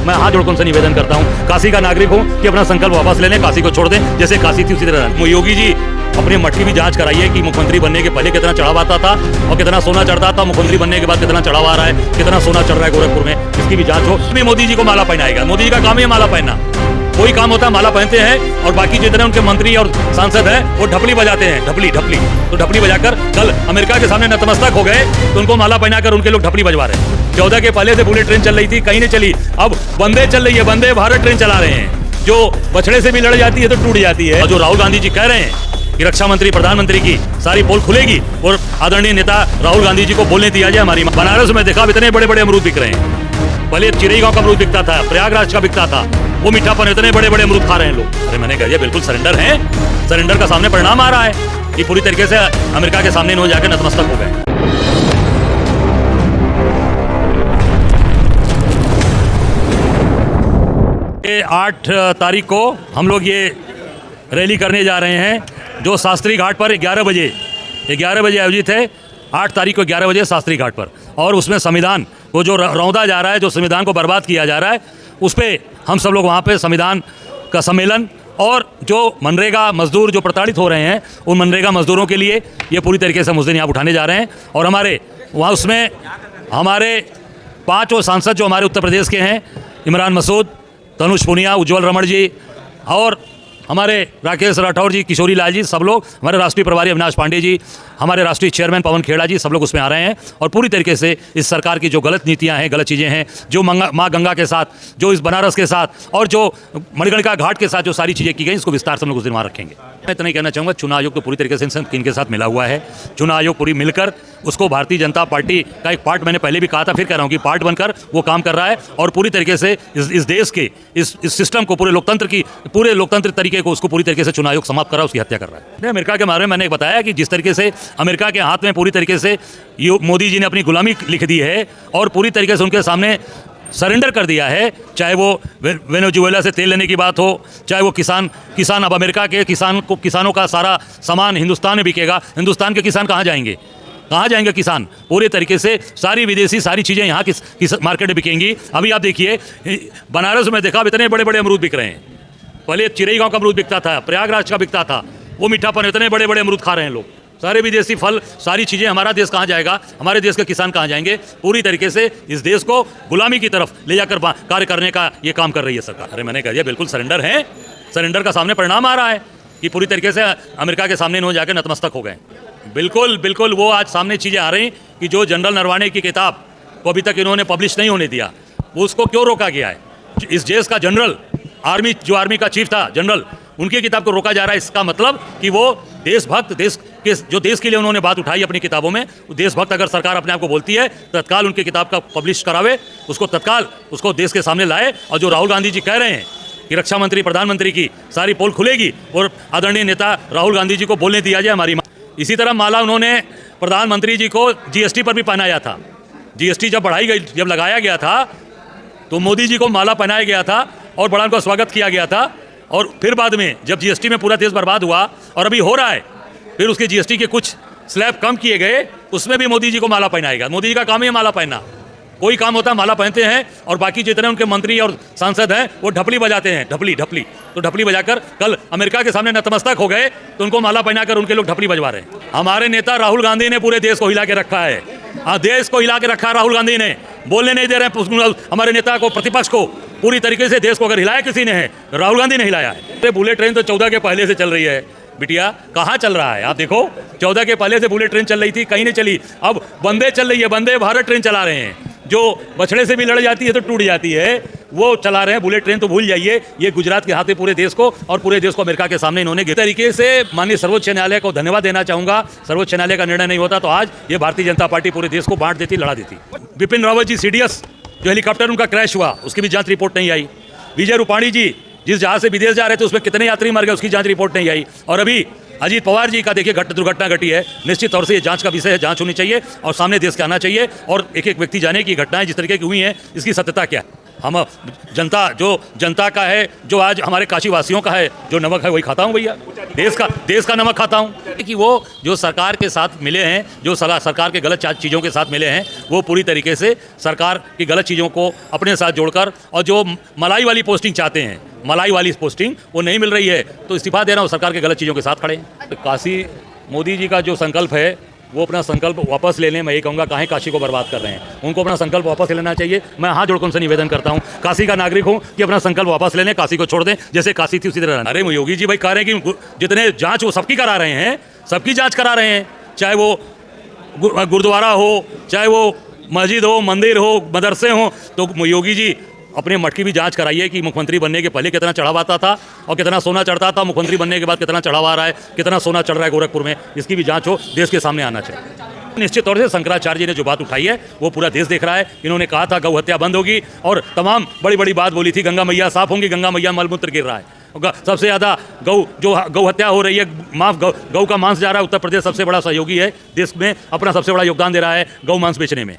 मैं हाथ जोड़कर उनसे निवेदन करता हूँ, काशी का नागरिक हूँ कि अपना संकल्प वापस ले लें, काशी को छोड़ दें, जैसे काशी थी उसी तरह। योगी जी अपने मठ की भी जांच कराइए कि मुख्यमंत्री बनने के पहले कितना चढ़ावा आता था और कितना सोना चढ़ता था, मुख्यमंत्री बनने के बाद कितना चढ़ावा आ रहा है, कितना सोना चढ़ रहा है गोरखपुर में, इसकी भी जांच हो। मोदी जी को माला पहनाएगा, मोदी जी का काम है माला पहनना, कोई काम होता है माला पहनते हैं, और बाकी जितने उनके मंत्री और सांसद हैं वो ढपली बजाते हैं, ढपली ढपली। तो ढपली बजाकर कल अमेरिका के सामने नतमस्तक हो गए, तो उनको माला पहनाकर उनके लोग ढपली बजवा रहे हैं। 14 के पहले से बुलेट ट्रेन चल रही थी, कहीं नहीं चली, अब वंदे चल रही है, वंदे भारत ट्रेन चला रहे हैं, जो बछड़े से भी लड़ जाती है तो टूट जाती है। और जो राहुल गांधी जी कह रहे हैं कि रक्षा मंत्री प्रधानमंत्री की सारी पोल खुलेगी और आदरणीय नेता राहुल गांधी जी को बोलने दिया जाए हमारी। बनारस में देखा इतने बड़े बड़े अमरूद बिक रहे हैं, पहले चिरई गांव का अमरूद बिकता था, प्रयागराज का बिकता था, वो मीठापन, इतने बड़े बड़े अमरूद खा रहे हैं लोग। अरे मैंने कहा ये बिल्कुल सरेंडर है, सरेंडर का सामने परिणाम आ रहा है कि पूरी तरीके से अमेरिका के सामने इन्होंने जाकर नतमस्तक हो गए। 8 तारीख को हम लोग ये रैली करने जा रहे हैं, जो शास्त्री घाट पर 11 बजे आयोजित है। 8 तारीख को 11 बजे शास्त्री घाट पर, और उसमें संविधान को जो रौंदा जा रहा है, जो संविधान को बर्बाद किया जा रहा है, उस पर हम सब लोग वहाँ पे संविधान का सम्मेलन, और जो मनरेगा मजदूर जो प्रताड़ित हो रहे हैं उन मनरेगा मजदूरों के लिए ये पूरी तरीके से मुद्दे यहाँ उठाने जा रहे हैं। और हमारे वहाँ उसमें हमारे 5 सांसद जो हमारे उत्तर प्रदेश के हैं, इमरान मसूद, तनुष पुनिया, उज्जवल रमण जी, और हमारे राकेश राठौर जी, किशोरी लाल जी, सब लोग, हमारे राष्ट्रीय प्रभारी अविनाश पांडे जी, हमारे राष्ट्रीय चेयरमैन पवन खेड़ा जी, सब लोग उसमें आ रहे हैं। और पूरी तरीके से इस सरकार की जो गलत नीतियां हैं, गलत चीज़ें हैं, जो माँ गंगा के साथ, जो इस बनारस के साथ, और जो मणिकर्णिका घाट के साथ जो सारी चीज़ें की गई, इसको विस्तार से हम लोग उस दिन वहाँ रखेंगे। मैं इतना ही कहना चाहूँगा, चुनाव आयोग तो पूरी तरीके से इनके साथ मिला हुआ है। चुनाव आयोग पूरी मिलकर उसको भारतीय जनता पार्टी का एक पार्ट, मैंने पहले भी कहा था, फिर कह रहा हूँ कि पार्ट बनकर वो काम कर रहा है, और पूरी तरीके से इस देश के इस सिस्टम को, पूरे लोकतंत्र तरीके को, उसको पूरी तरीके से चुनाव आयोग समाप्त कर रहा है, उसकी हत्या कर रहा है। अमेरिका के बारे में मैंने बताया कि जिस तरीके से अमेरिका के हाथ में पूरी तरीके से मोदी जी ने अपनी गुलामी लिख दी है, और पूरी तरीके से उनके सामने सरेंडर कर दिया है, चाहे वो वेनेजुएला से तेल लेने की बात हो, चाहे वो किसान अब अमेरिका के किसानों का सारा सामान हिंदुस्तान में बिकेगा। हिंदुस्तान के किसान कहाँ जाएंगे किसान? पूरे तरीके से सारी विदेशी सारी चीज़ें यहाँ किस मार्केट में बिकेंगी। अभी आप देखिए बनारस में देखा इतने बड़े बड़े अमरूद बिक रहे हैं, पहले चिरई गांव का अमरूद बिकता था, प्रयागराज का बिकता था, वो मीठापन, इतने बड़े बड़े अमरूद खा रहे हैं लोग, सारे विदेशी फल, सारी चीज़ें। हमारा देश कहाँ जाएगा? हमारे देश के किसान कहाँ जाएंगे? पूरी तरीके से इस देश को गुलामी की तरफ ले जाकर कार्य करने का ये काम कर रही है सरकार। अरे मैंने कहा ये बिल्कुल सरेंडर है, सरेंडर का सामने परिणाम आ रहा है कि पूरी तरीके से अमेरिका के सामने इन्होंने जाकर नतमस्तक हो गए। बिल्कुल वो आज सामने चीज़ें आ रही कि जो जनरल नरवाणे की किताब को अभी तक इन्होंने पब्लिश नहीं होने दिया, वो उसको क्यों रोका गया है? इस देश का जनरल, आर्मी का चीफ था जनरल, उनकी किताब को रोका जा रहा है। इसका मतलब कि वो देशभक्त, देश के लिए उन्होंने बात उठाई अपनी किताबों में, देशभक्त अगर सरकार अपने आप को बोलती है, तत्काल उनकी किताब का पब्लिश करावे, उसको देश के सामने लाए। और जो राहुल गांधी जी कह रहे हैं कि रक्षा मंत्री प्रधानमंत्री की सारी पोल खुलेगी और आदरणीय नेता राहुल गांधी जी को बोलने दिया जाए हमारी। इसी तरह माला उन्होंने प्रधानमंत्री जी को जीएसटी पर भी पहनाया था। जीएसटी जब जब लगाया गया था तो मोदी जी को माला पहनाया गया था और बड़ा उनका स्वागत किया गया था। और फिर बाद में जब जीएसटी में पूरा देश बर्बाद हुआ और अभी हो रहा है, फिर उसके जीएसटी के कुछ स्लैब कम किए गए, उसमें भी मोदी जी को माला पहनाएगा। मोदी जी का काम है माला पहनना, कोई काम होता है माला पहनते हैं, और बाकी जितने उनके मंत्री और सांसद हैं वो ढपली बजाते हैं, ढपली ढपली। तो ढपली बजाकर कल अमेरिका के सामने नतमस्तक हो गए, तो उनको माला पहनाकर उनके लोग ढपली बजवा रहे हैं। हमारे नेता राहुल गांधी ने पूरे देश को हिला के रखा है, देश को हिला के रखा राहुल गांधी ने, बोलने नहीं दे रहे हैं हमारे नेता को, प्रतिपक्ष को। पूरी तरीके से देश को अगर हिलाया किसी ने है, राहुल गांधी ने हिलाया है। बुलेट ट्रेन तो 14 के पहले से चल रही है बिटिया, कहाँ चल रहा है? आप देखो 14 के पहले से बुलेट ट्रेन चल रही थी, कहीं नहीं चली, अब वंदे चल रही है, वंदे भारत ट्रेन चला रहे हैं, जो बछड़े से भी लड़ जाती है तो टूट जाती है, वो चला रहे हैं। बुलेट ट्रेन तो भूल जाइए, ये गुजरात के हाथ में पूरे देश को, और पूरे देश को अमेरिका के सामने इन्होंने तरीके से। माननीय सर्वोच्च न्यायालय को धन्यवाद देना चाहूँगा। सर्वोच्च न्यायालय का निर्णय नहीं होता तो आज ये भारतीय जनता पार्टी पूरे देश को बांट देती, लड़ा देती। बिपिन रावत जी सीडीएस, जो हेलीकॉप्टर उनका क्रैश हुआ, उसकी भी जांच रिपोर्ट नहीं आई। विजय रूपाणी जी जिस जहाज से विदेश जा रहे थे उसमें कितने यात्री मर गए, उसकी जांच रिपोर्ट नहीं आई। और अभी अजीत पवार जी का देखिए दुर्घटना घटी है, निश्चित तौर से ये जांच का विषय है, जांच होनी चाहिए और सामने देश के आना चाहिए, और एक एक व्यक्ति जाने की घटनाएं जिस तरीके की हुई हैं इसकी सत्यता क्या है। हम जनता, जो जनता का है, जो आज हमारे काशी वासियों का है, जो नमक है वही खाता हूँ भैया। देश का नमक खाता हूँ कि वो जो सरकार के साथ मिले हैं, जो सरकार के गलत चीज़ों के साथ मिले हैं, वो पूरी तरीके से सरकार की गलत चीज़ों को अपने साथ जोड़कर, और जो मलाई वाली पोस्टिंग चाहते हैं, मलाई वाली पोस्टिंग वो नहीं मिल रही है, तो इस्तीफा देना, वो सरकार के गलत चीज़ों के साथ खड़े हैं। तो काशी मोदी जी का जो संकल्प है, वो अपना संकल्प वापस ले लें। मैं ये कहूँगा, काहे काशी को बर्बाद कर रहे हैं, उनको अपना संकल्प वापस लेना चाहिए। मैं हाथ जोड़कर उनसे निवेदन करता हूँ, काशी का नागरिक हूँ, कि अपना संकल्प वापस ले लें, काशी को छोड़ दें, जैसे काशी थी उसी तरह। अरे योगी जी भाई कह रहे हैं कि जितने जाँच वो सबकी करा रहे हैं, सबकी जाँच करा रहे हैं, चाहे वो गुरुद्वारा हो, चाहे वो मस्जिद हो, मंदिर हो, मदरसे हों। तो योगी जी अपने मठ की भी जांच कराइए कि मुख्यमंत्री बनने के पहले कितना चढ़ावा आता था और कितना सोना चढ़ता था, मुख्यमंत्री बनने के बाद कितना चढ़ावा आ रहा है, कितना सोना चढ़ रहा है गोरखपुर में। इसकी भी जांच हो, देश के सामने आना चाहिए। निश्चित तौर से शंकराचार्य जी ने जो बात उठाई है वो पूरा देश देख रहा है। इन्होंने कहा था गौ हत्या बंद होगी, और तमाम बड़ी बड़ी बात बोली थी, गंगा मैया साफ होंगी, गंगा मैया मलमूत्र गिर रहा है, सबसे ज़्यादा गौ हत्या हो रही है, गौ का मांस जा रहा है। उत्तर प्रदेश सबसे बड़ा सहयोगी है, देश में अपना सबसे बड़ा योगदान दे रहा है गौ मांस बेचने में।